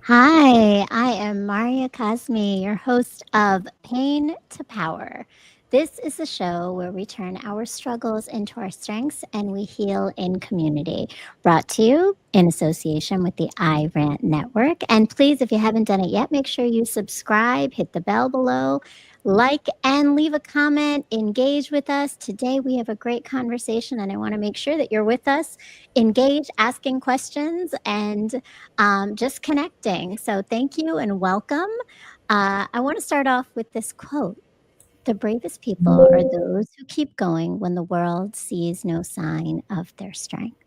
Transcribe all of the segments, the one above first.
Hi, I am Marya, your host of Pain to Power. This is a show where we turn our struggles into our strengths and we heal in community. Brought to you in association with the I Rant Network. And please, if you haven't done it yet, make sure you subscribe, hit the bell below, like, and leave a comment. Engage with us. Today, we have a great conversation, and I want to make sure that you're with us. Engage, asking questions, and just connecting. So, thank you and welcome. I want to start off with this quote. The bravest people are those who keep going when the world sees no sign of their strength.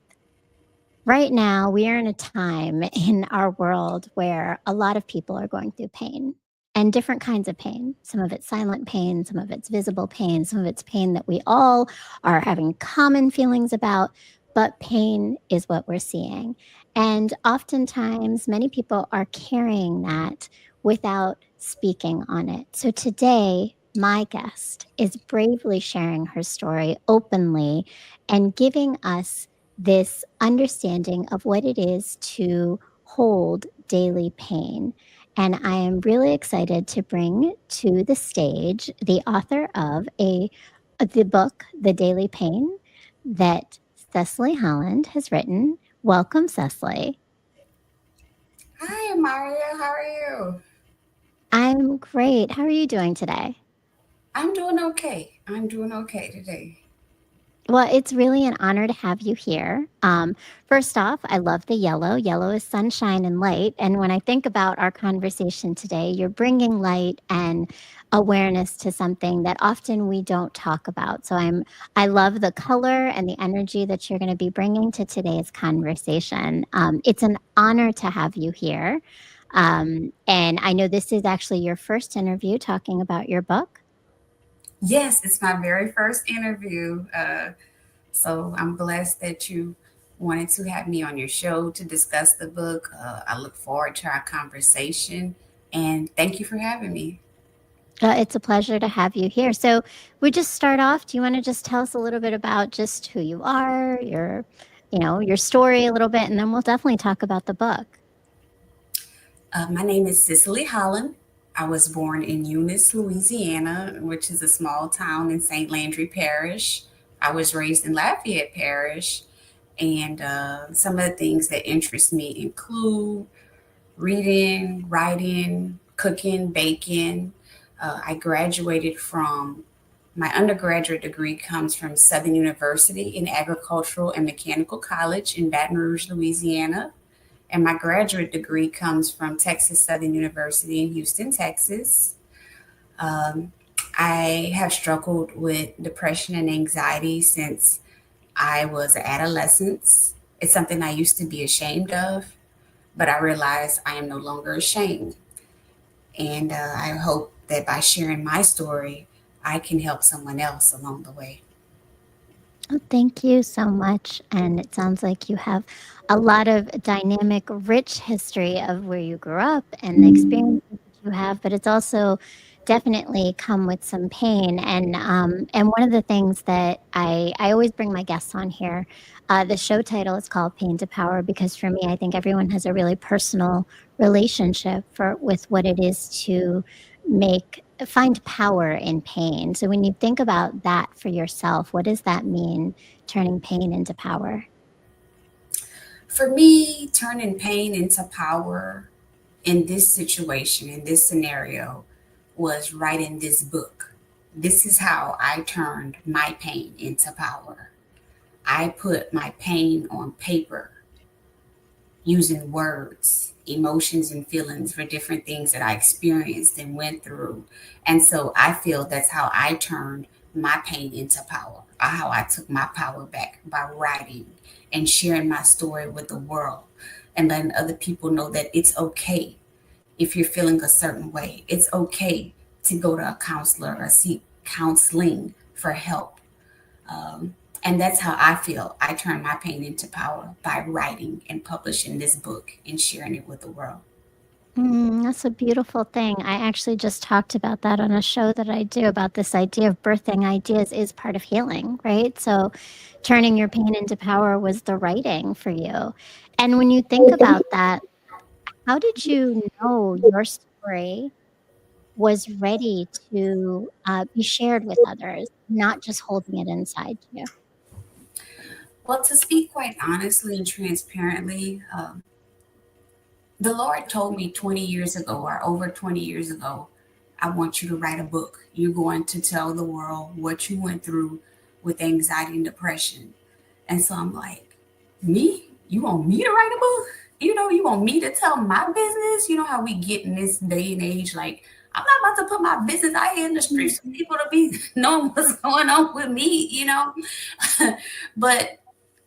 Right now, we are in a time in our world where a lot of people are going through pain and different kinds of pain. Some of it's silent pain, some of it's visible pain, some of it's pain that we all are having common feelings about, but pain is what we're seeing. And oftentimes, many people are carrying that without speaking on it. So today, my guest is bravely sharing her story openly and giving us this understanding of what it is to hold daily pain. And I am really excited to bring to the stage the author of the book, The Daily Pain, that Cecily Holland has written. Welcome, Cecily. Hi, Marya. How are you? I'm great. How are you doing today? I'm doing okay. I'm doing okay today. Well, it's really an honor to have you here. First off, I love the yellow. Yellow is sunshine and light. And when I think about our conversation today, you're bringing light and awareness to something that often we don't talk about. So I love the color and the energy that you're going to be bringing to today's conversation. It's an honor to have you here. And I know this is actually your first interview talking about your book. Yes, it's my very first interview. So I'm blessed that you wanted to have me on your show to discuss the book. I look forward to our conversation and thank you for having me. It's a pleasure to have you here. So, we just start off. Do you want to just tell us a little bit about just who you are, your story a little bit, and then we'll definitely talk about the book. My name is Cecily Holland. I was born in Eunice, Louisiana, which is a small town in St. Landry Parish. I was raised in Lafayette Parish, and some of the things that interest me include reading, writing, cooking, baking. I graduated from my undergraduate degree comes from Southern University in Agricultural and Mechanical College in Baton Rouge, Louisiana. And my graduate degree comes from Texas Southern University in Houston, Texas. Um, I have struggled with depression and anxiety since I was an adolescent. It's something I used to be ashamed of, but I realize I am no longer ashamed. And I hope that by sharing my story, I can help someone else along the way. Oh, thank you so much. And it sounds like you have a lot of dynamic, rich history of where you grew up and the experiences that you have, but it's also definitely come with some pain. And one of the things that I always bring my guests on here, the show title is called Pain to Power because for me, I think everyone has a really personal relationship with what it is to find power in pain. So when you think about that for yourself, what does that mean, turning pain into power? For me, turning pain into power in this situation, in this scenario, was writing this book. This is how I turned my pain into power. I put my pain on paper using words, emotions, and feelings for different things that I experienced and went through. And so I feel that's how I turned my pain into power, how I took my power back by writing and sharing my story with the world and letting other people know that it's okay if you're feeling a certain way. It's okay to go to a counselor or seek counseling for help. And that's how I feel. I turn my pain into power by writing and publishing this book and sharing it with the world. That's a beautiful thing. I actually just talked about that on a show that I do about this idea of birthing ideas is part of healing, right? So turning your pain into power was the writing for you. And when you think about that, How did you know your story was ready to be shared with others, not just holding it inside you? Well, to speak quite honestly and transparently, the Lord told me 20 years ago, or over 20 years ago, I want you to write a book. You're going to tell the world what you went through with anxiety and depression. And so I'm like, me? You want me to write a book? You want me to tell my business? You know how we get in this day and age, like, I'm not about to put my business out here in the Mm, streets for people to be knowing what's going on with me. But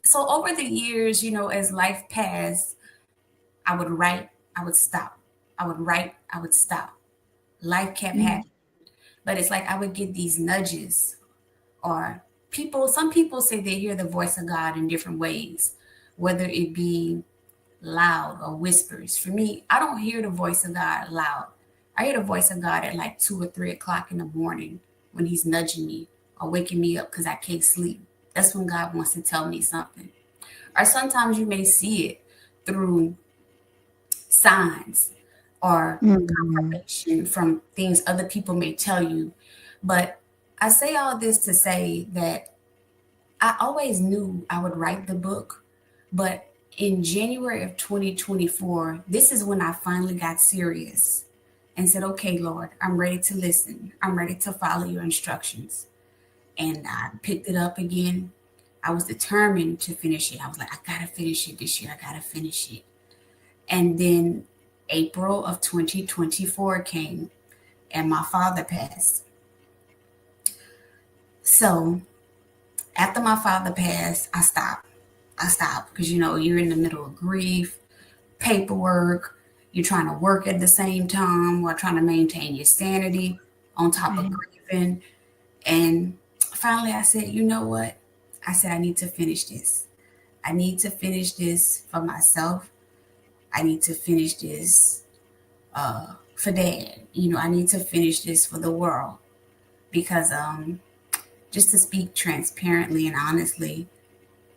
so over the years, as life passed, I would write, I would stop. I would write, I would stop. Life kept mm, happening. But it's like I would get these nudges, or some people say they hear the voice of God in different ways, whether it be loud or whispers. For me, I don't hear the voice of God loud. I hear the voice of God at like 2 or 3 o'clock in the morning when He's nudging me or waking me up because I can't sleep. That's when God wants to tell me something. Or sometimes you may see it through signs or mm, confirmation from things other people may tell you. But I say all this to say that I always knew I would write the book, but in January of 2024, this is when I finally got serious and said, okay, Lord, I'm ready to listen. I'm ready to follow your instructions. And I picked it up again. I was determined to finish it. I was like, I gotta finish it this year. I gotta finish it. And then April of 2024 came and my father passed. So after my father passed, I stopped. I stopped because you're in the middle of grief, paperwork, you're trying to work at the same time while trying to maintain your sanity on top of right. grieving. And finally, I said, you know what? I said, I need to finish this. I need to finish this for myself. I need to finish this for dad. I need to finish this for the world because just to speak transparently and honestly,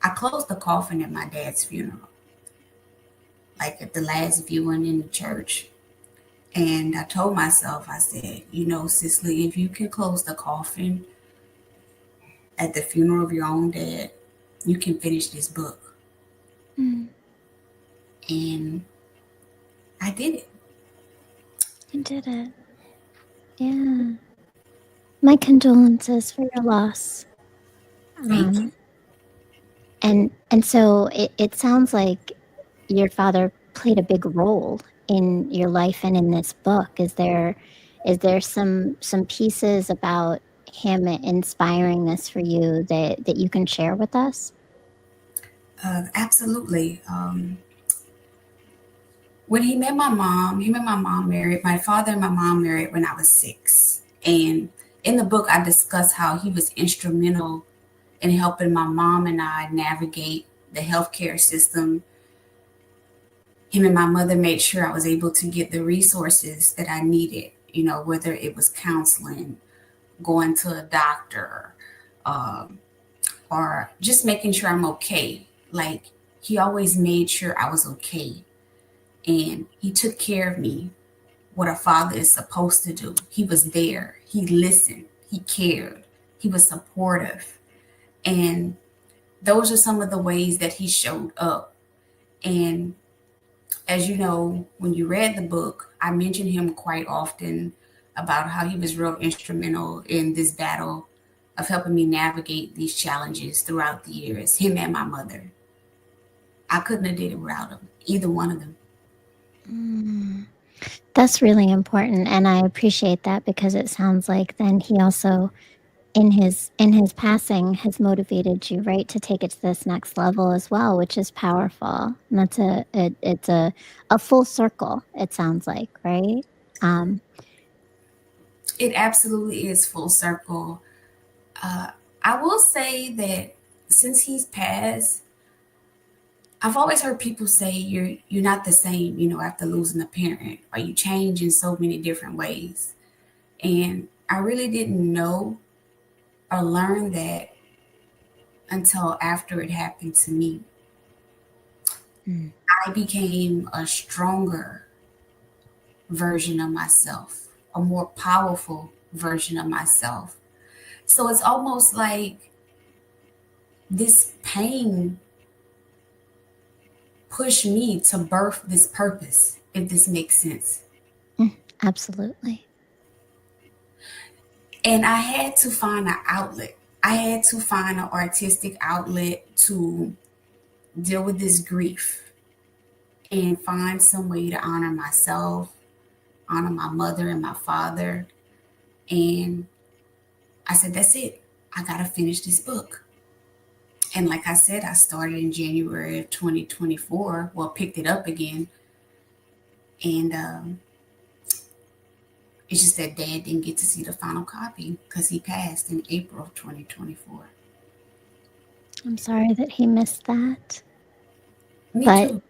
I closed the coffin at my dad's funeral, like at the last viewing in the church. And I told myself, I said, Cicely, if you can close the coffin at the funeral of your own dad, you can finish this book. Mm, And I did it. you did it. Yeah. My condolences for your loss. Thank you. Um, and so it sounds like your father played a big role in your life and in this book. Is there some pieces about him inspiring this for you that you can share with us? Absolutely. When he met my mom married, my father and my mom married when I was 6. And in the book, I discuss how he was instrumental in helping my mom and I navigate the healthcare system. Him and my mother made sure I was able to get the resources that I needed, whether it was counseling, going to a doctor, um, or just making sure I'm okay. Like, he always made sure I was okay. And he took care of me, what a father is supposed to do. He was there, he listened, he cared, he was supportive. And those are some of the ways that he showed up. And as you know, when you read the book, I mention him quite often about how he was real instrumental in this battle of helping me navigate these challenges throughout the years. Him and my mother. I couldn't have did it without him, either one of them. Mm, that's really important, and I appreciate that because it sounds like then he also in his passing has motivated you, right, to take it to this next level as well, which is powerful. And that's it's a full circle, it sounds like, right? Um, It absolutely is full circle. Uh, I will say that since he's passed, I've always heard people say you're not the same, after losing a parent, or you change in so many different ways. And I really didn't know or learn that until after it happened to me. mm, I became a stronger. version of myself, a more powerful version of myself. So it's almost like this pain pushed me to birth this purpose, if this makes sense. Mm, absolutely. And I had to find an outlet. I had to find an artistic outlet to deal with this grief and find some way to honor myself, honor my mother and my father. And I said, that's it. I got to finish this book. And like I said, I started in January of 2024. Well, picked it up again. And it's just that dad didn't get to see the final copy because he passed in April of 2024. I'm sorry that he missed that. Me But too.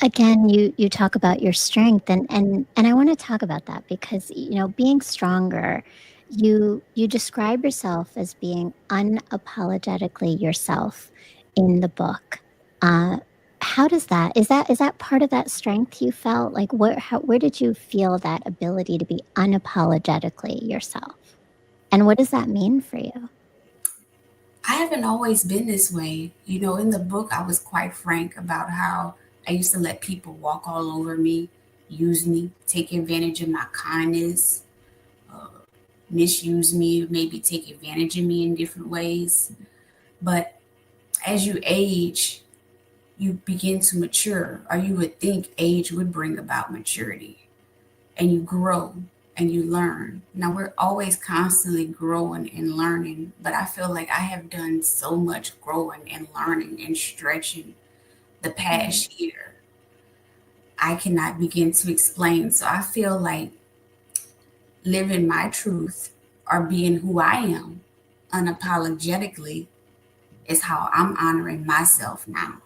again, you talk about your strength, and I want to talk about that because being stronger, you describe yourself as being unapologetically yourself in the book. Uh, how does that is that part of that strength you felt? Like where did you feel that ability to be unapologetically yourself? And what does that mean for you? I haven't always been this way. You know, in the book, I was quite frank about how I used to let people walk all over me, use me, take advantage of my kindness, uh, misuse me, maybe take advantage of me in different ways. But as you age, you begin to mature, or you would think age would bring about maturity, and you grow and you learn. Now, we're always constantly growing and learning, but I feel like I have done so much growing and learning and stretching the Mm, past year. I cannot begin to explain. So I feel like living my truth or being who I am unapologetically is how I'm honoring myself now.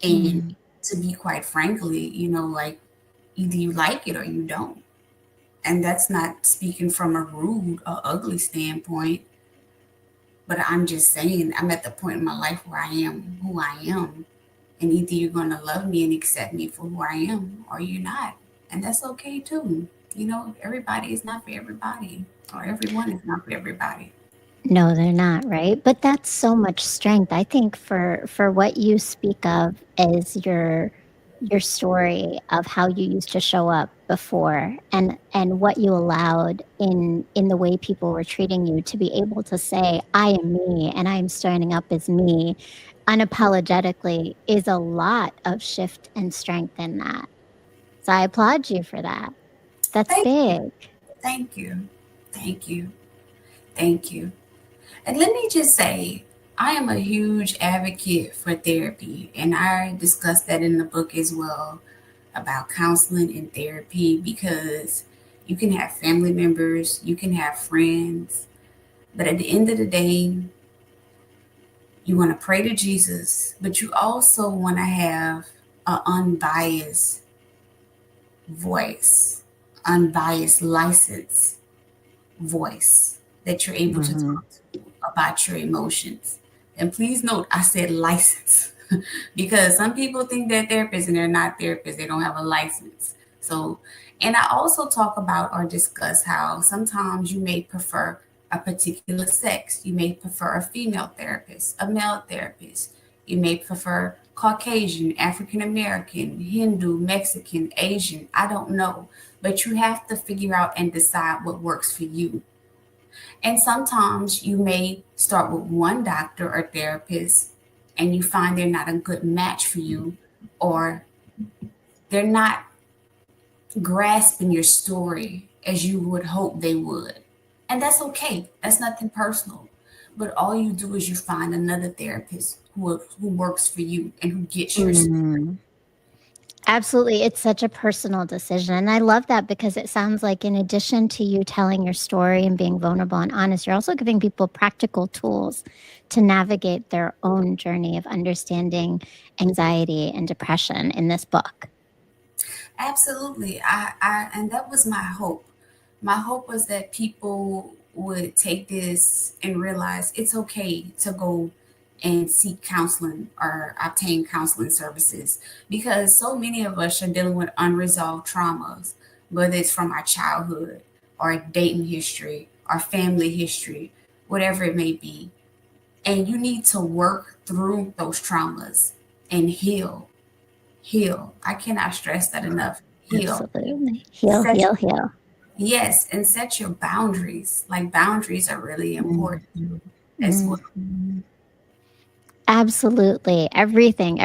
And mm, to be quite frankly, you know, like either you like it or you don't. And that's not speaking from a rude or ugly standpoint, but I'm just saying I'm at the point in my life where I am who I am. And either you're going to love me and accept me for who I am or you're not. And that's okay too. You know, everybody is not for everybody, or everyone is not for everybody. no, they're not, right? But that's so much strength. I think for what you speak of is your story of how you used to show up before and what you allowed in the way people were treating you to be able to say I am me and I am standing up as me unapologetically is a lot of shift and strength in that. So I applaud you for that. That's Thank you. big. Thank you. Thank you. Thank you. And let me just say, I am a huge advocate for therapy, and I discuss that in the book as well about counseling and therapy because you can have family members, you can have friends, but at the end of the day, you want to pray to Jesus, but you also want to have an unbiased voice, unbiased license voice that you're able to Mhm. talk to about your emotions. And please note, I said license because some people think they're therapists and they're not therapists. They don't have a license. So, and I also talk about or discuss how sometimes you may prefer a particular sex. You may prefer a female therapist, a male therapist. You may prefer Caucasian, African American, Hindu, Mexican, Asian. I don't know. But you have to figure out and decide what works for you. And sometimes you may start with one doctor or therapist and you find they're not a good match for you, or they're not grasping your story as you would hope they would. And that's okay. That's nothing personal. But all you do is you find another therapist who works for you and who gets your story. Mm. Absolutely. It's such a personal decision. And I love that because it sounds like, in addition to you telling your story and being vulnerable and honest, you're also giving people practical tools to navigate their own journey of understanding anxiety and depression in this book. Absolutely. And that was my hope. My hope was that people would take this and realize it's okay to go and seek counseling or obtain counseling services, because so many of us are dealing with unresolved traumas, whether it's from our childhood or dating history or family history, whatever it may be. And you need to work through those traumas and heal. Heal. I cannot stress that enough. Heal. Absolutely. Heal, Set heal, heal. yes, and set your boundaries. Like boundaries are really important Mhm. as well. Mhm. Absolutely. Everything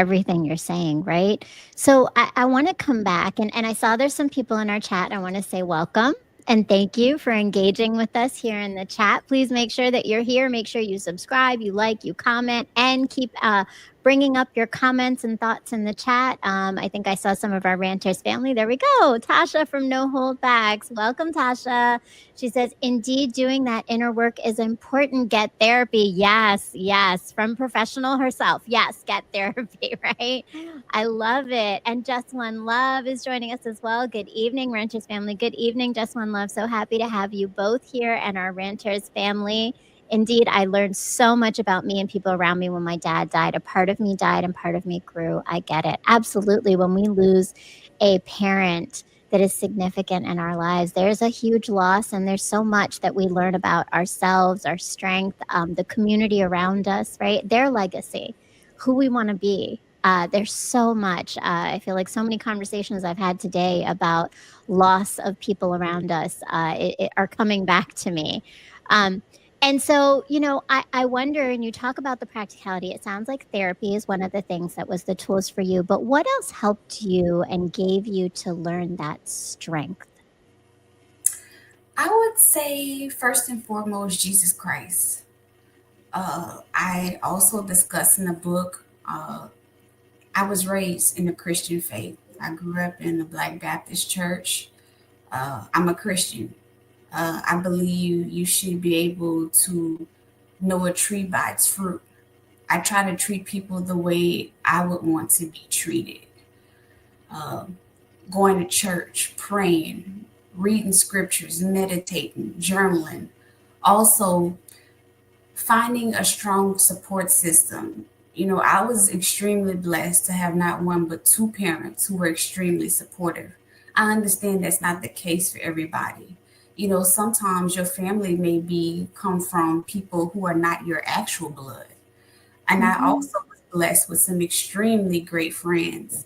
you're saying, right? So I want to come back and I saw there's some people in our chat. I want to say welcome and thank you for engaging with us here in the chat. Please make sure that you're here. Make sure you subscribe, you like, you comment, and keep bringing up your comments and thoughts in the chat. I think I saw some of our ranters family. There we go. Tasha from No Hold Backs. Welcome, Tasha. She says, indeed, doing that inner work is important. Get therapy. Yes, yes. From professional herself. Yes, get therapy, right? I love it. And Just One Love is joining us as well. Good evening, Renters family. Good evening, Just One Love. So happy to have you both here and our Renters family. Indeed, I learned so much about me and people around me when my dad died. A part of me died and part of me grew. I get it. Absolutely. When we lose a parent, that is significant in our lives. There's a huge loss, and there's so much that we learn about ourselves, our strength, the community around us, right? Their legacy, who we want to be. There's so much. I feel like so many conversations I've had today about loss of people around us are coming back to me. Um, and so, I wonder, and you talk about the practicality, it sounds like therapy is one of the things that was the tools for you, but what else helped you and gave you to learn that strength? I would say first and foremost, Jesus Christ. I also discuss in the book. I was raised in the Christian faith. I grew up in the Black Baptist church. I'm a Christian. I believe you should be able to know a tree by its fruit. I try to treat people the way I would want to be treated. Um, Going to church, praying, reading scriptures, meditating, journaling. Also, finding a strong support system. I was extremely blessed to have not one but two parents who were extremely supportive. I understand that's not the case for everybody. Sometimes your family may be come from people who are not your actual blood. And I Mhm. also was blessed with some extremely great friends.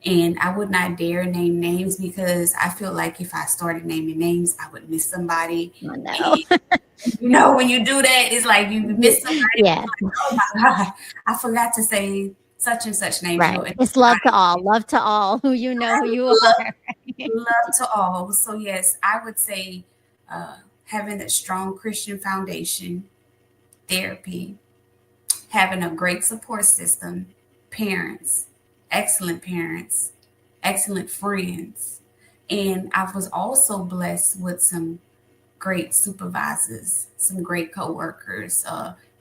And I would not dare name names because I feel like if I started naming names, I would miss somebody. Oh, no. And when you do that, it's like you miss somebody. It's Yeah, like, oh my God, I forgot to say such and such names. right. And It's love to all who you know who I you love, are. love to all. So, yes, I would say having a strong Christian foundation, therapy, having a great support system, parents, excellent, excellent friends. And I was also blessed with some great supervisors, some great coworkers,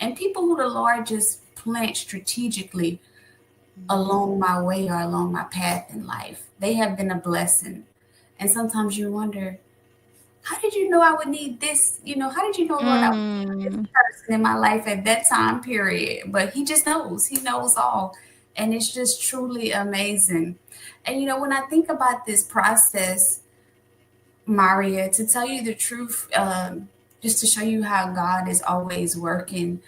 and people who the Lord just plant strategically along my way or along my path in life. They have been a blessing. And sometimes you wonder, how did you know I would need this? How did you know, Lord, I would need this Mm. person in my life at that time period? But He just knows. He knows all. And it's just truly amazing. And, when I think about this process, Marya, to tell you the truth, just to show you how God is always working,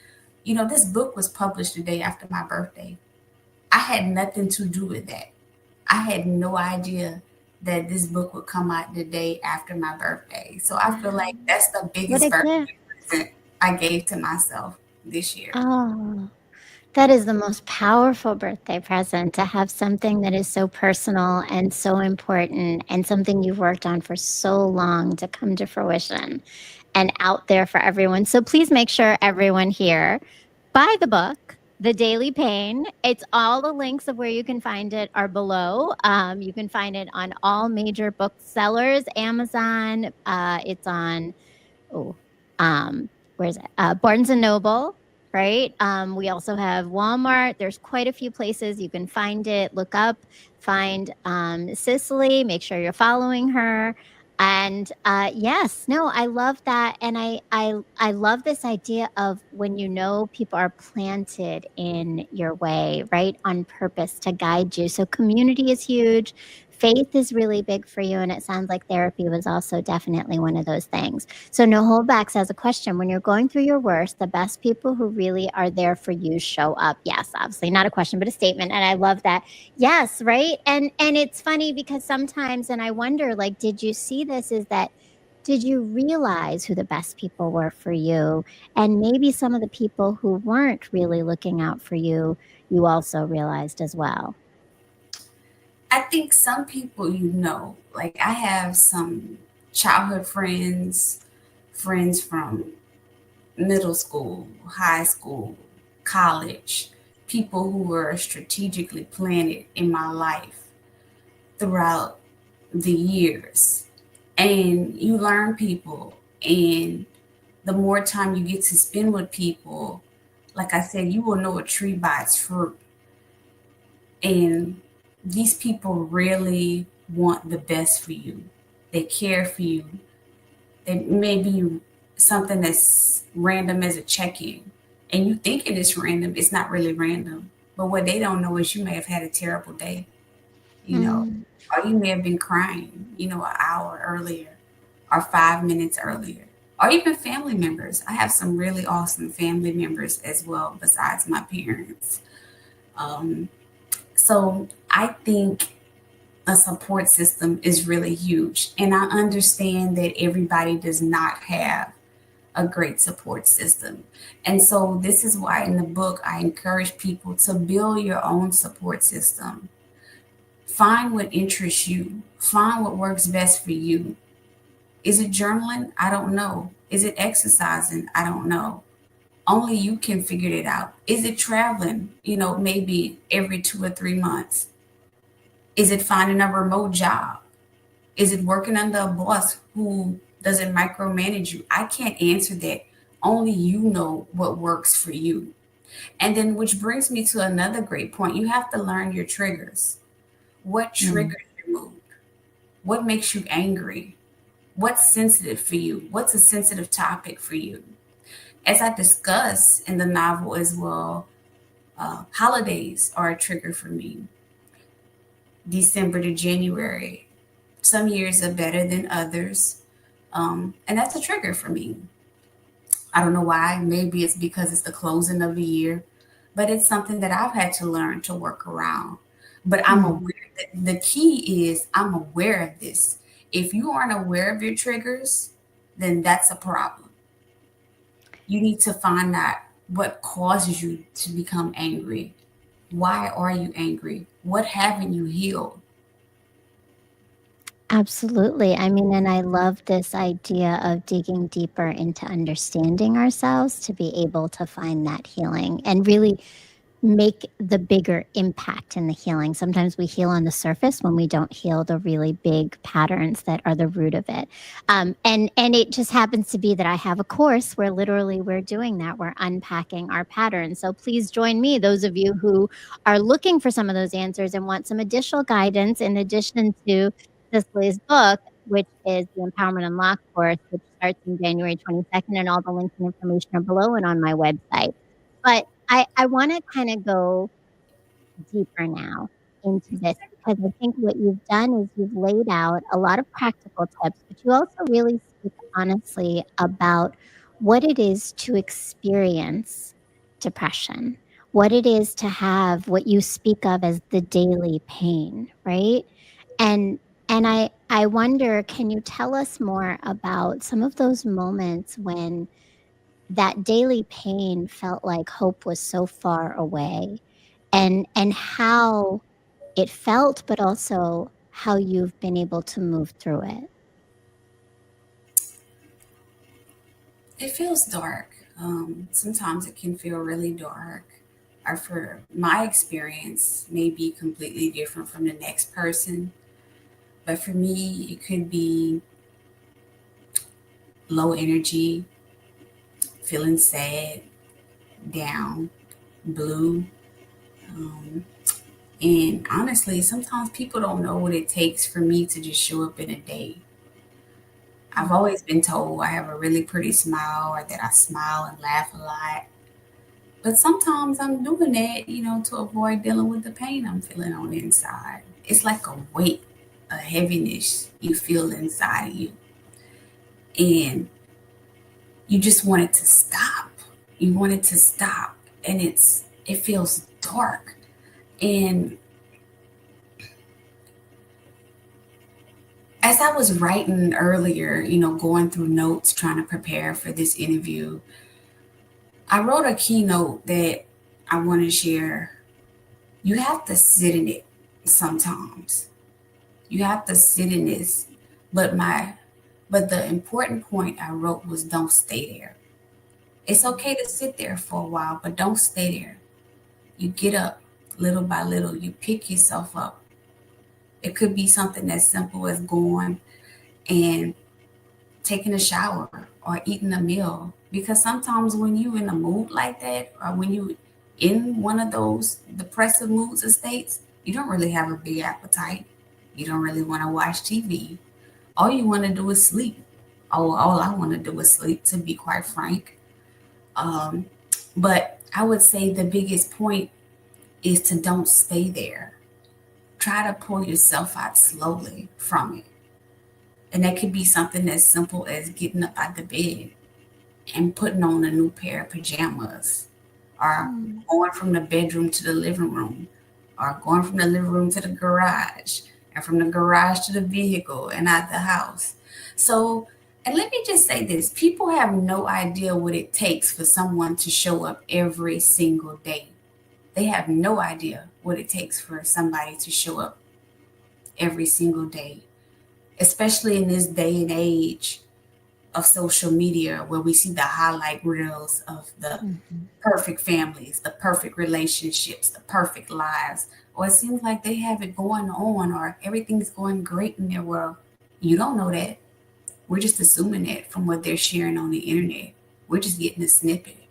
this book was published the day after my birthday. I had nothing to do with that. I had no idea that this book would come out the day after my birthday. So I feel like Wow. that's the What biggest a gift. birthday present I gave to myself this year. Oh. That is the most powerful birthday present to have something that is so personal and so important and something you've worked on for so long to come to fruition and out there for everyone. So please make sure everyone here buy the book. The Daily Pain. It's all the links of where you can find it are below. You can find it on all major booksellers, Amazon. It's on oh, where is it? Barnes and Noble, right? We also have Walmart. There's quite a few places you can find it. Look up, find Cecily. Make sure you're following her. And yes, no, I love that, and I love this idea of when you know people are planted in your way, right, on purpose to guide you. So community is huge. Faith is really big for you, and it sounds like therapy was also definitely one of those things. So no holdbacks as a question. When you're going through your worst, the best people who really are there for you show up. Yes, obviously not a question, but a statement. And I love that. Yes, right? And it's funny because sometimes and I wonder, like, did you see this? Is that did you realize who the best people were for you? And maybe some of the people who weren't really looking out for you, you also realized as well. I think some people, like I have some childhood friends, friends from middle school, high school, college, people who were strategically planted in my life throughout the years. And you learn people, and the more time you get to spend with people, like I said, you will know a tree by its fruit. And these people really want the best for you. They care for you. It may be something that's random as a check-in, and you thinking it's random. It's not really random. But what they don't know is you may have had a terrible day, you know, Mm, or you may have been crying, an hour earlier or 5 minutes earlier, or even family members. I have some really awesome family members as well, besides my parents. Um, so I think a support system is really huge. And I understand that everybody does not have a great support system. And so this is why in the book I encourage people to build your own support system. Find what interests you. Find what works best for you. Is it journaling? I don't know. Is it exercising? I don't know. Only you can figure it out. Is it traveling? Maybe every 2 or 3 months. Is it finding a remote job? Is it working under a boss who doesn't micromanage you? I can't answer that. Only you know what works for you. And then, which brings me to another great point. You have to learn your triggers. What mm. triggers your mood? What makes you angry? What's sensitive for you? What's a sensitive topic for you? As I discuss in the novel as well, holidays are a trigger for me. December to January. Some years are better than others. And that's a trigger for me. I don't know why. Maybe it's because it's the closing of the year, but it's something that I've had to learn to work around. But I'm Mm. aware that the key is I'm aware of this. If you aren't aware of your triggers, then that's a problem. You need to find out what causes you to become angry. Why are you angry? What haven't you healed? Absolutely. I mean, and I love this idea of digging deeper into understanding ourselves to be able to find that healing and really make the bigger impact in the healing. Sometimes we heal on the surface when we don't heal the really big patterns that are the root of it. And it just happens to be that I have a course where literally we're doing that. We're unpacking our patterns. So please join me, those of you who are looking for some of those answers and want some additional guidance in addition to Cicely's book, which is the Empowerment Unlocked course, which starts in January 22nd, and all the links and information are below and on my website. But I wanna kinda go deeper now into this because I think what you've done is you've laid out a lot of practical tips, but you also really speak honestly about what it is to experience depression, what it is to have what you speak of as the daily pain, right? And and I wonder, can you tell us more about some of those moments when that daily pain felt like hope was so far away and how it felt, but also how you've been able to move through it. It feels dark. Sometimes it can feel really dark. Or for my experience, may be completely different from the next person. But for me, it could be low energy, feeling sad, down, blue. Um, and honestly, sometimes people don't know what it takes for me to just show up in a day. I've always been told I have a really pretty smile or that I smile and laugh a lot. But sometimes I'm doing that, to avoid dealing with the pain I'm feeling on the inside. It's like a weight, a heaviness you feel inside of you. And you just want it to stop. You want it to stop. And it feels dark. And as I was writing earlier, going through notes, trying to prepare for this interview, I wrote a keynote that I want to share. You have to sit in it sometimes. You have to sit in this. But the important point I wrote was don't stay there. It's okay to sit there for a while, but don't stay there. You get up little by little, you pick yourself up. It could be something as simple as going and taking a shower or eating a meal. Because sometimes when you in a mood like that, or when you in one of those depressive moods or states, you don't really have a big appetite. You don't really want to watch TV. All you want to do is sleep. All I want to do is sleep, to be quite frank. Um, but I would say the biggest point is to don't stay there. Try to pull yourself out slowly from it. And that could be something as simple as getting up out the bed and putting on a new pair of pajamas, or Mm. going from the bedroom to the living room, or going from the living room to the garage, and from the garage to the vehicle and out the house. So, and let me just say this, people have no idea what it takes for someone to show up every single day. They have no idea what it takes for somebody to show up every single day, especially in this day and age of social media where we see the highlight reels of the Mhm. perfect families, the perfect relationships, the perfect lives, or it seems like they have it going on or everything's going great in their world. You don't know that. We're just assuming that from what they're sharing on the internet. We're just getting a snippet.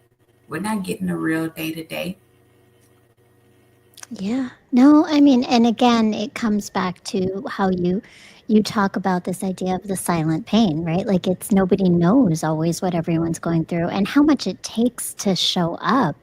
We're not getting a real day to day. Yeah. No, I mean, and again, it comes back to how you talk about this idea of the silent pain, right? Like it's nobody knows always what everyone's going through and how much it takes to show up.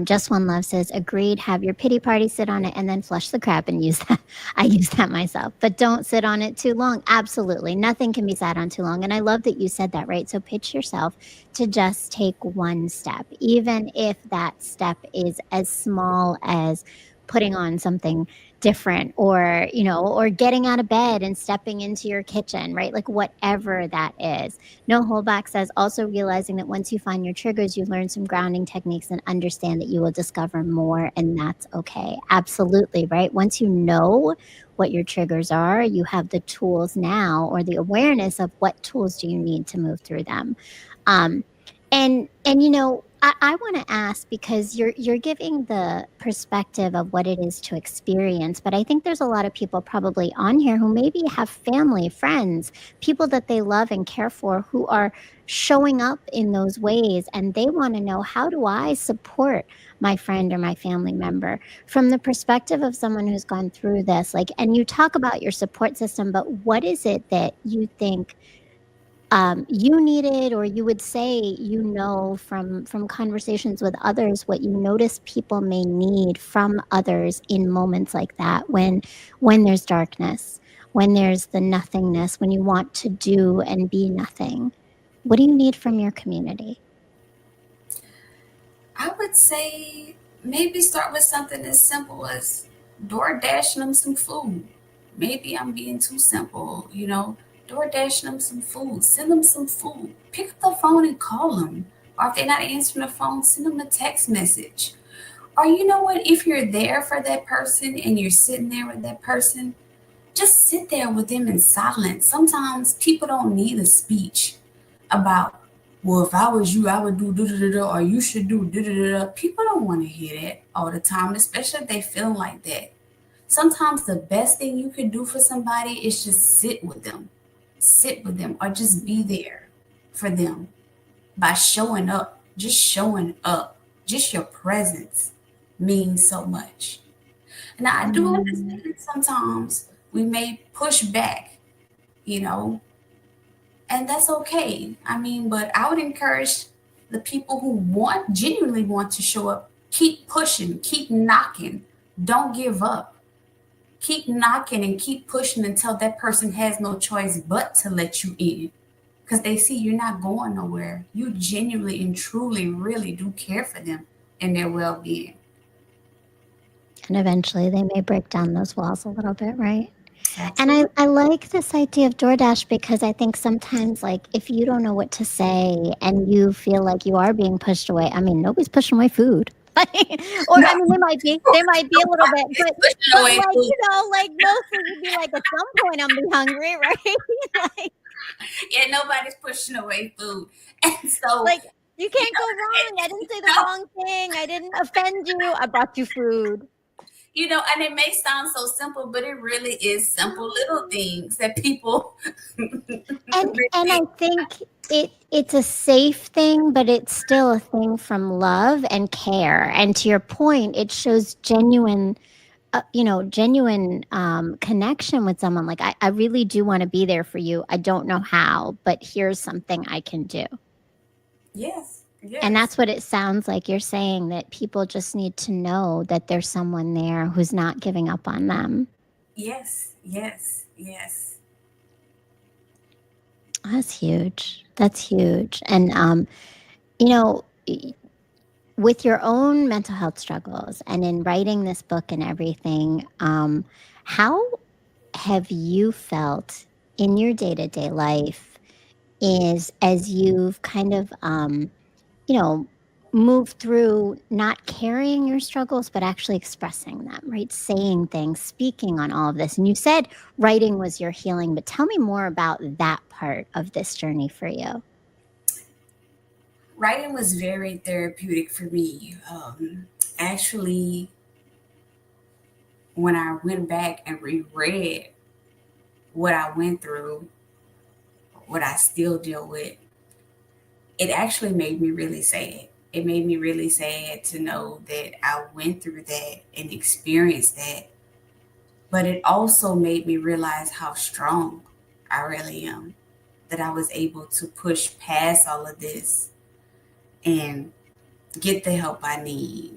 Just One Love says, agreed, have your pity party, sit on it, and then flush the crap and use that. I use that myself, but don't sit on it too long. Absolutely. Nothing can be sat on too long. And I love that you said that, right? So pitch yourself to just take one step, even if that step is as small as putting on something different or or getting out of bed and stepping into your kitchen, right? Like whatever that is. No Holdback says, also realizing that once you find your triggers, you learn some grounding techniques and understand that you will discover more, and that's okay. Absolutely, right? Once you know what your triggers are, you have the tools now or the awareness of what tools do you need to move through them. Um, and I want to ask because you're giving the perspective of what it is to experience, but I think there's a lot of people probably on here who maybe have family, friends, people that they love and care for who are showing up in those ways, and they want to know, how do I support my friend or my family member from the perspective of someone who's gone through this? Like, and you talk about your support system, but what is it that you think you needed, or you would say, from conversations with others, what you notice people may need from others in moments like that, when there's darkness, when there's the nothingness, when you want to do and be nothing. What do you need from your community? I would say maybe start with something as simple as door dashing them some food. Maybe I'm being too simple, door dashing them some food, send them some food, pick up the phone and call them. Or if they're not answering the phone, send them a text message. Or you know what, if you're there for that person and you're sitting there with that person, just sit there with them in silence. Sometimes people don't need a speech about, well, if I was you, I would do da da da da, or you should do da da da da. People don't want to hear that all the time, especially if they feel like that. Sometimes the best thing you can do for somebody is just sit with them, or just be there for them by showing up. Just showing up, just your presence means so much. And I do Mm, understand sometimes we may push back, you know, and that's okay. I mean, but I would encourage the people who genuinely want to show up, keep pushing, keep knocking, don't give up. Keep knocking and keep pushing until that person has no choice but to let you in. Because they see you're not going nowhere. You genuinely and truly, really do care for them and their well being. And eventually they may break down those walls a little bit, right? And Absolutely. I like this idea of DoorDash because I think sometimes, like, if you don't know what to say and you feel like you are being pushed away, I mean, nobody's pushing away food. Or No, I mean, they might be a little bit, pushing but away like, food. like mostly you'd be like, at some point I'm be hungry, right? like, Yeah, nobody's pushing away food. And so, like you you can't know, go wrong. I didn't say the no, wrong thing. I didn't offend you. I brought you food. and it may sound so simple, but it really is simple little things that people And I think it's a safe thing, but it's still a thing from love and care. And to your point, it shows genuine, genuine connection with someone. Like I really do want to be there for you. I don't know how, but here's something I can do. yes, And yes, that's what it sounds like you're saying, that people just need to know that there's someone there who's not giving up on them. yes, yes, yes. That's huge. That's huge. And you know, with your own mental health struggles and in writing this book and everything, how have you felt in your day to day life is as you've kind of, you know, moved through not carrying your struggles, but actually expressing them, right? Saying things, speaking on all of this. And you said writing was your healing, but tell me more about that part of this journey for you. Writing was very therapeutic for me. Actually, when I went back and reread what I went through, what I still deal with, it actually made me really sad. It made me really sad to know that I went through that and experienced that. But it also made me realize how strong I really am, that I was able to push past all of this and get the help I need,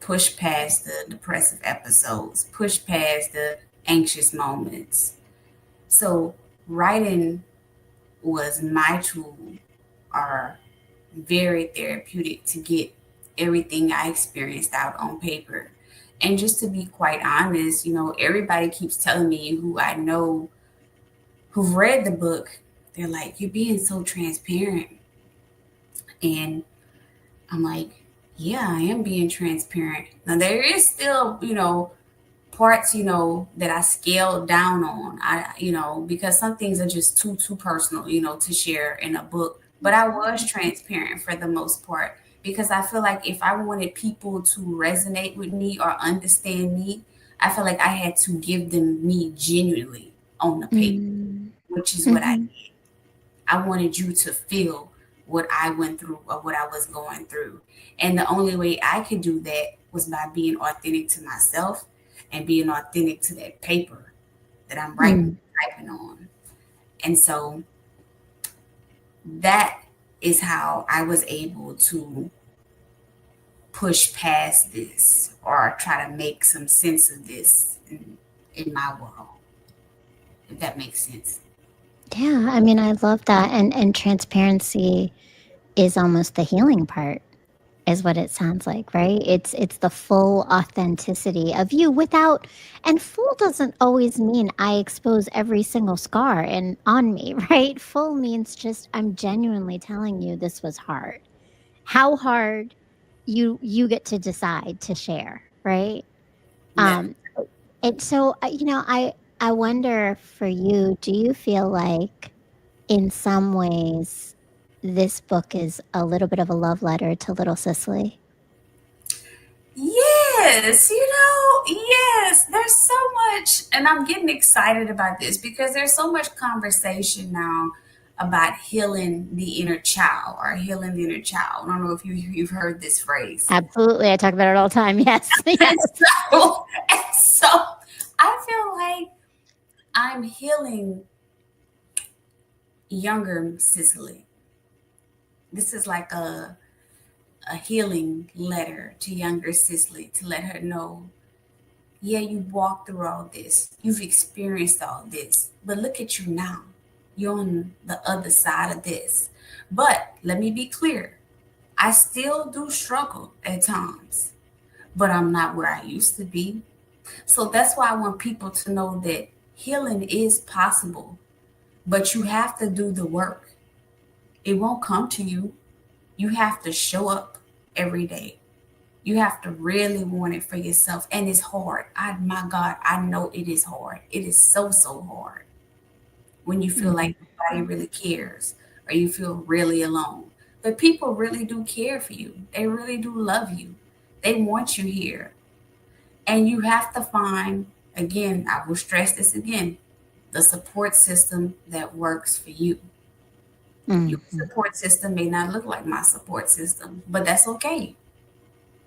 push past the depressive episodes, push past the anxious moments. So, writing was my tool, or very therapeutic, to get everything I experienced out on paper. And just to be quite honest, everybody keeps telling me who I know who've read the book, they're like, "You're being so transparent." And I'm like, "Yeah, I am being transparent." Now, there is still, parts, that I scaled down on. Because some things are just too personal, to share in a book. But I was transparent for the most part, because I feel like if I wanted people to resonate with me or understand me, I feel like I had to give them me genuinely on the paper, Mm. which is what I Mhm. did. I wanted you to feel what I went through or what I was going through. And the only way I could do that was by being authentic to myself and being authentic to that paper that I'm writing, Mm. typing on. And so that is how I was able to push past this or try to make some sense of this in my world, if that makes sense. Yeah, I mean, I love that, and transparency is almost the healing part, is what it sounds like, right? It's the full authenticity of you without, and full doesn't always mean I expose every single scar and on me, right? Full means just I'm genuinely telling you this was hard. How hard, you get to decide to share, right? That Um, and so, I wonder for you, do you feel like in some ways this book is a little bit of a love letter to little Cicely? Yes, yes, there's so much, and I'm getting excited about this because there's so much conversation now about healing the inner child or healing the inner child. I don't know if you've heard this phrase. Absolutely, I talk about it all the time. Yes, And yes. so I feel like I'm healing younger Cicely. This is like a healing letter to younger Cicely to let her know, yeah, you walked through all this, you've experienced all this, but look at you now. You're on the other side of this. But let me be clear, I still do struggle at times, but I'm not where I used to be. So that's why I want people to know that healing is possible, but you have to do the work. It won't come to you. You have to show up every day. You have to really want it for yourself. And it's hard. My God, I know it is hard. It is so, so hard when you feel like Mhm. nobody really cares or you feel really alone. But people really do care for you. They really do love you. They want you here. And you have to find, again, I will stress this again, the support system that works for you. Your Mhm. support system may not look like my support system, but that's okay.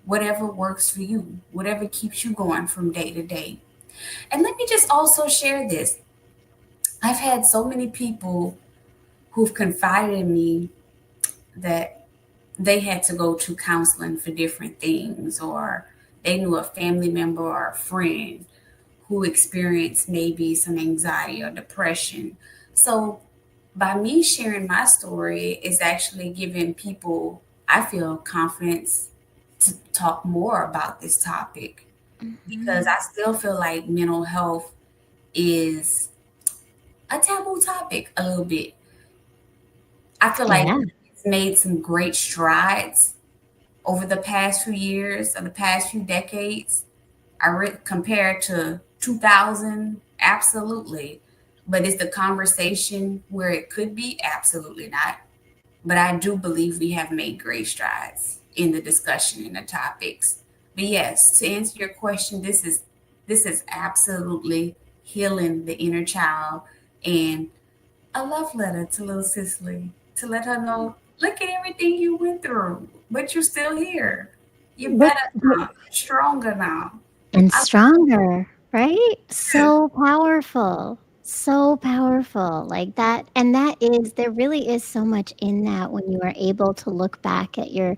Whatever works for you, whatever keeps you going from day to day. And let me just also share this. I've had so many people who've confided in me that they had to go to counseling for different things, or they knew a family member or a friend who experienced maybe some anxiety or depression. So, by me sharing my story, is actually giving people, I feel, confidence to talk more about this topic because Mhm. I still feel like mental health is a taboo topic a little bit. I feel like Yeah. it's made some great strides over the past few years or the past few decades. Compared to 2000, absolutely. But is the conversation where it could be? Absolutely not. But I do believe we have made great strides in the discussion and the topics. But yes, to answer your question, this is absolutely healing the inner child and a love letter to little Cicely to let her know, look at everything you went through, but you're still here. You're Look, better now. You're stronger now. and I stronger, right? do. So powerful. So powerful. Like that. And that is, there really is so much in that when you are able to look back at your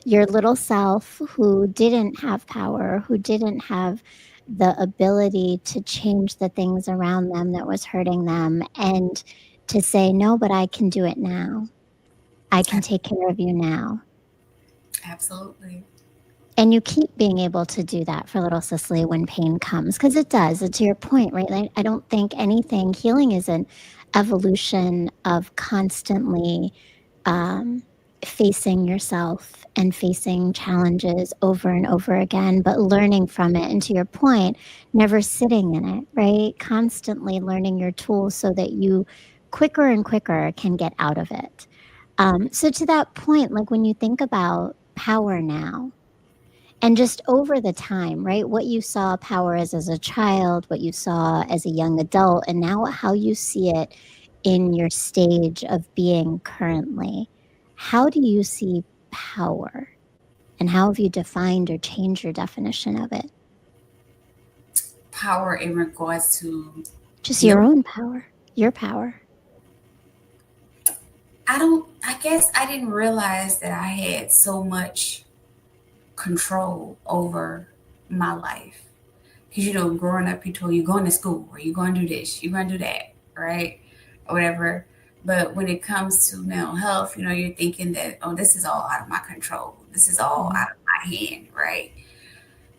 little self who didn't have power, who didn't have the ability to change the things around them that was hurting them, and to say, no, but I can do it now. I can take care of you now. Absolutely. And you keep being able to do that for little Cicely when pain comes, because it does. To your point, right? Like, I don't think anything, healing is an evolution of constantly um, facing yourself and facing challenges over and over again, but learning from it. And to your point, never sitting in it, right? Constantly learning your tools so that you quicker and quicker can get out of it. So, to that point, like when you think about power now, and just over the time, right? What you saw power as a child, what you saw as a young adult, and now how you see it in your stage of being currently. How do you see power? And how have you defined or changed your definition of it? Power in regards to Just healing. your own power, your power. I guess I didn't realize that I had so much control over my life. Because, growing up, you told you going to school or you're going to do this, you're going to do that, right? Or whatever. But when it comes to mental health, you're thinking that, oh, this is all out of my control. This is all Mhm. out of my hand, right?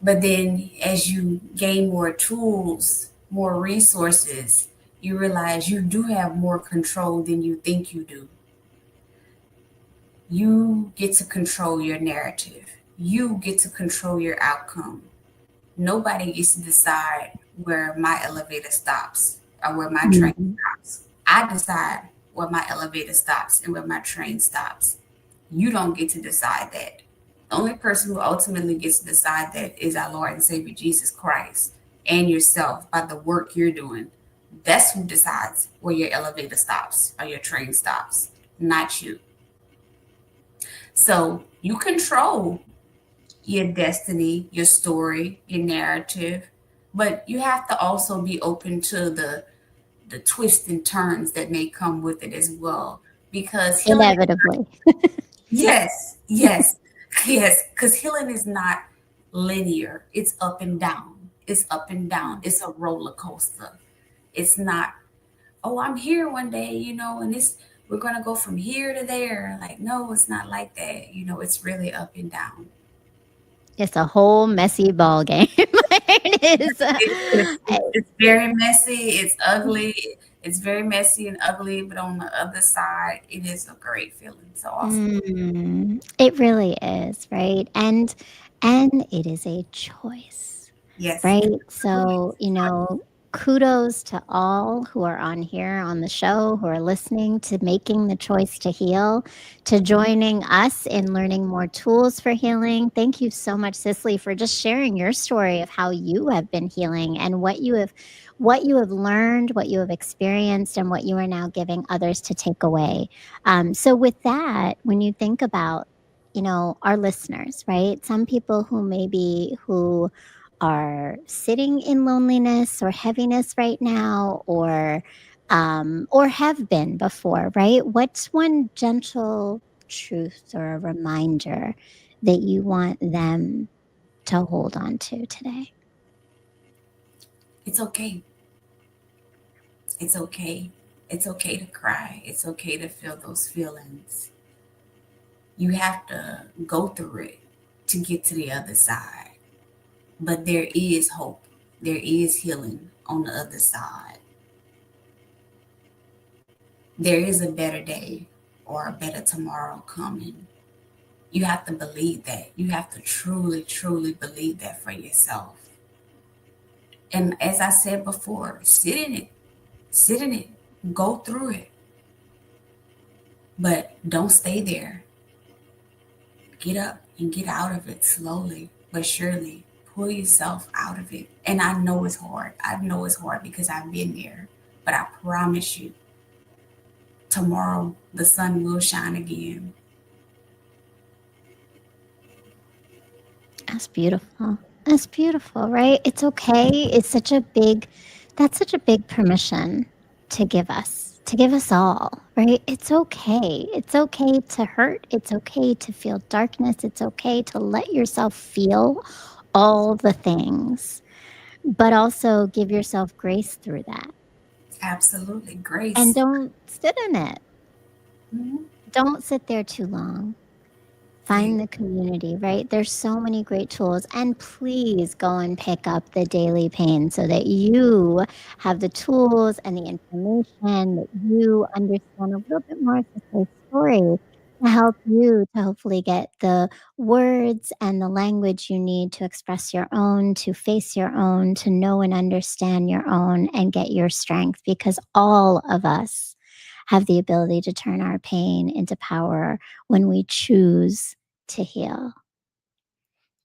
But then as you gain more tools, more resources, you realize you do have more control than you think you do. You get to control your narrative. You get to control your outcome. Nobody gets to decide where my elevator stops or where my train Mhm. stops. I decide where my elevator stops and where my train stops. You don't get to decide that. The only person who ultimately gets to decide that is our Lord and Savior Jesus Christ and yourself by the work you're doing. That's who decides where your elevator stops or your train stops, not you. So you control your destiny, your story, your narrative, but you have to also be open to the twists and turns that may come with it as well. Because healing, Inevitably. yes, yes, yes, because healing is not linear. It's up and down. It's up and down. It's a roller coaster. It's not, oh, I'm here one day, and we're gonna go from here to there. Like, no, it's not like that. It's really up and down. It's a whole messy ball game. It is. It is. It's very messy. It's ugly. It's very messy and ugly, but on the other side, it is a great feeling. So awesome. It really is, right? And it is a choice, Yes, right? it's a So, choice. kudos to all who are on here on the show, who are listening, to making the choice to heal, to joining us in learning more tools for healing. Thank you so much, Cicely, for just sharing your story of how you have been healing and what you have learned, what you have experienced, and what you are now giving others to take away. So with that, when you think about, our listeners, right? Some people who are sitting in loneliness or heaviness right now, or have been before, right? What's one gentle truth or a reminder that you want them to hold on to today? It's okay. It's okay. It's okay to cry. It's okay to feel those feelings. You have to go through it to get to the other side. But there is hope. There is healing on the other side. There is a better day or a better tomorrow coming. You have to believe that. You have to truly, truly believe that for yourself. And as I said before, sit in it, sit in it, go through it, but don't stay there. Get up and get out of it slowly but surely. Pull yourself out of it. And I know it's hard. I know it's hard because I've been there. But I promise you, tomorrow the sun will shine again. That's beautiful. That's beautiful, right? It's okay. That's such a big permission to give us all, right? It's okay. It's okay to hurt. It's okay to feel darkness. It's okay to let yourself feel all the things, but also give yourself grace through that. Absolutely. And Grace. don't sit in it. Mhm. Don't sit there too long. Yeah, Find the community, right? There's so many great tools. And please go and pick up the Daily Pain so that you have the tools and the information, that you understand a little bit more of the story, to help you to hopefully get the words and the language you need to express your own, to face your own, to know and understand your own, and get your strength, because all of us have the ability to turn our pain into power when we choose to heal.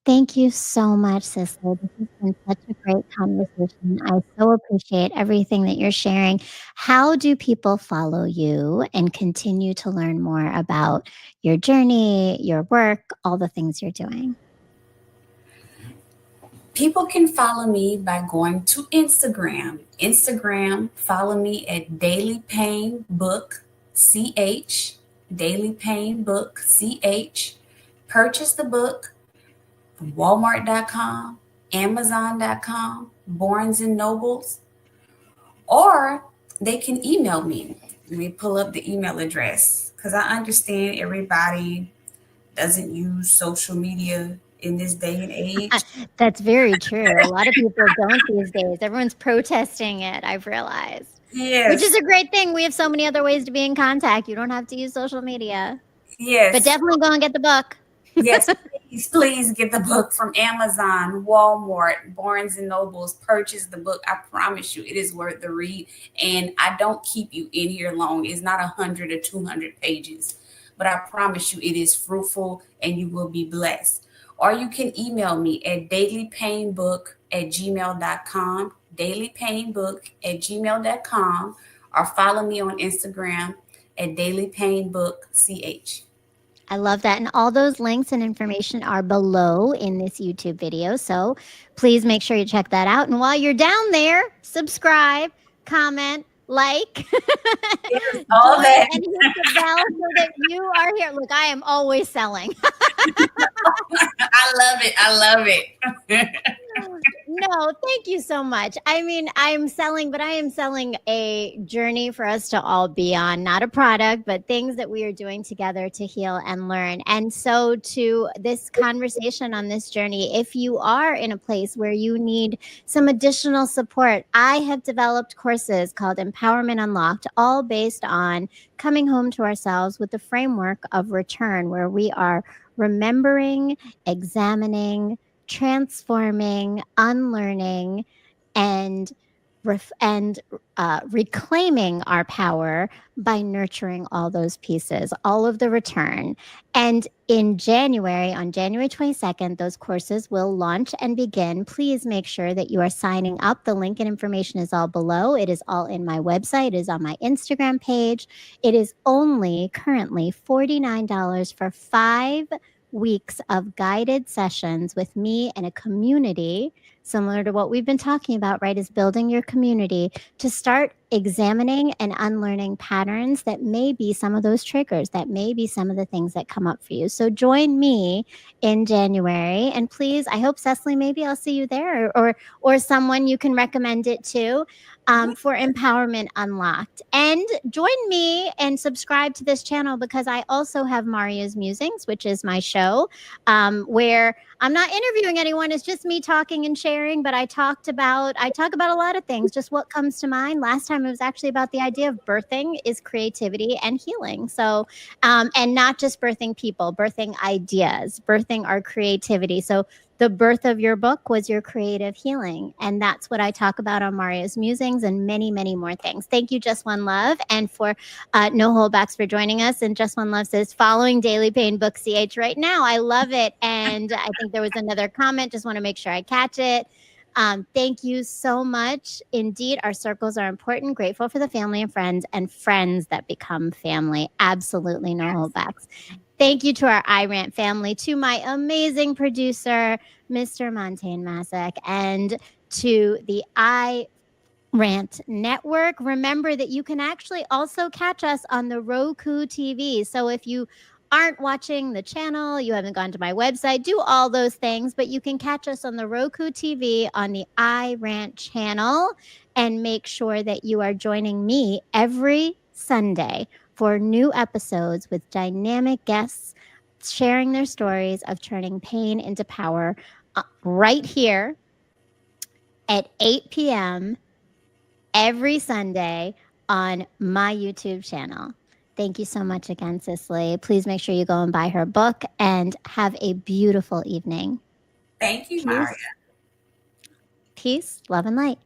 Thank you so much, Cicely. This has been such a great conversation. I so appreciate everything that you're sharing. How do people follow you and continue to learn more about your journey, your work, all the things you're doing? people can follow me by going to Instagram. Instagram, follow me at Daily Pain Book CH. Daily Pain Book CH. Purchase the book from Walmart.com, Amazon.com, Barnes and Nobles, or they can email me. Let me pull up the email address because I understand everybody doesn't use social media in this day and age. That's very true. A lot of people don't these days. Everyone's protesting it, I've realized, which is Yes, a great thing. We have so many other ways to be in contact. You don't have to use social media, but yes, definitely go and get the book. yes. Please, please get the book from Amazon, Walmart, Barnes and Nobles. Purchase the book. I promise you, it is worth the read. And I don't keep you in here long. It's not 100 or 200 pages, but I promise you, it is fruitful and you will be blessed. Or you can email me at dailypainbook@gmail.com, dailypainbook@gmail.com, or follow me on Instagram at dailypainbookch. I love that. And all those links and information are below in this YouTube video. So please make sure you check that out. And while you're down there, subscribe, comment, like, Yes, all join that. and hit the bell so that you are here. Look, I am always selling. I love it. I love it. No, thank you so much. I mean, I'm selling, but I am selling a journey for us to all be on, not a product, but things that we are doing together to heal and learn. And so, to this conversation on this journey, if you are in a place where you need some additional support, I have developed courses called Empowerment Unlocked, all based on coming home to ourselves with the framework of return, where we are remembering, examining, transforming, unlearning, and reclaiming our power by nurturing all those pieces, all of the return. And in January, on January 22nd, those courses will launch and begin. Please make sure that you are signing up. The link and information is all below. It is all in my website, it is on my Instagram page. It is only currently $49 for 5 weeks of guided sessions with me and a community, similar to what we've been talking about, right? Is building your community to start examining and unlearning patterns that may be some of those triggers, that may be some of the things that come up for you. So join me in January, and please, I hope, Cecily, maybe I'll see you there, or someone you can recommend it to, for Empowerment Unlocked. And join me and subscribe to this channel, because I also have Marya's Musings, which is my show, where I'm not interviewing anyone. It's just me talking and sharing. But I talk about a lot of things, just what comes to mind. Last time it was actually about the idea of birthing is creativity and healing. So, and not just birthing people, birthing ideas, birthing our creativity. So the birth of your book was your creative healing. And that's what I talk about on Marya's Musings, and many, many more things. Thank you, Just One Love, and for No Holdbacks for joining us. And Just One Love says, following Daily Pain Book CH right now. I love it. And I think there was another comment. Just want to make sure I catch it. Thank you so much. Indeed, our circles are important. Grateful for the family and friends that become family. Absolutely no holdbacks. Thank you to our iRant family, to my amazing producer, Mr. Montaigne Masek, and to the Rant Network. Remember that you can actually also catch us on the Roku TV. So if you aren't watching the channel, you haven't gone to my website, do all those things, but you can catch us on the Roku TV on the iRant channel, and make sure that you are joining me every Sunday for new episodes with dynamic guests sharing their stories of turning pain into power, right here at 8 p.m. every Sunday on my YouTube channel. Thank you so much again, Cecily. Please make sure you go and buy her book, and have a beautiful evening. Thank you, Marya. Peace, peace, love, and light.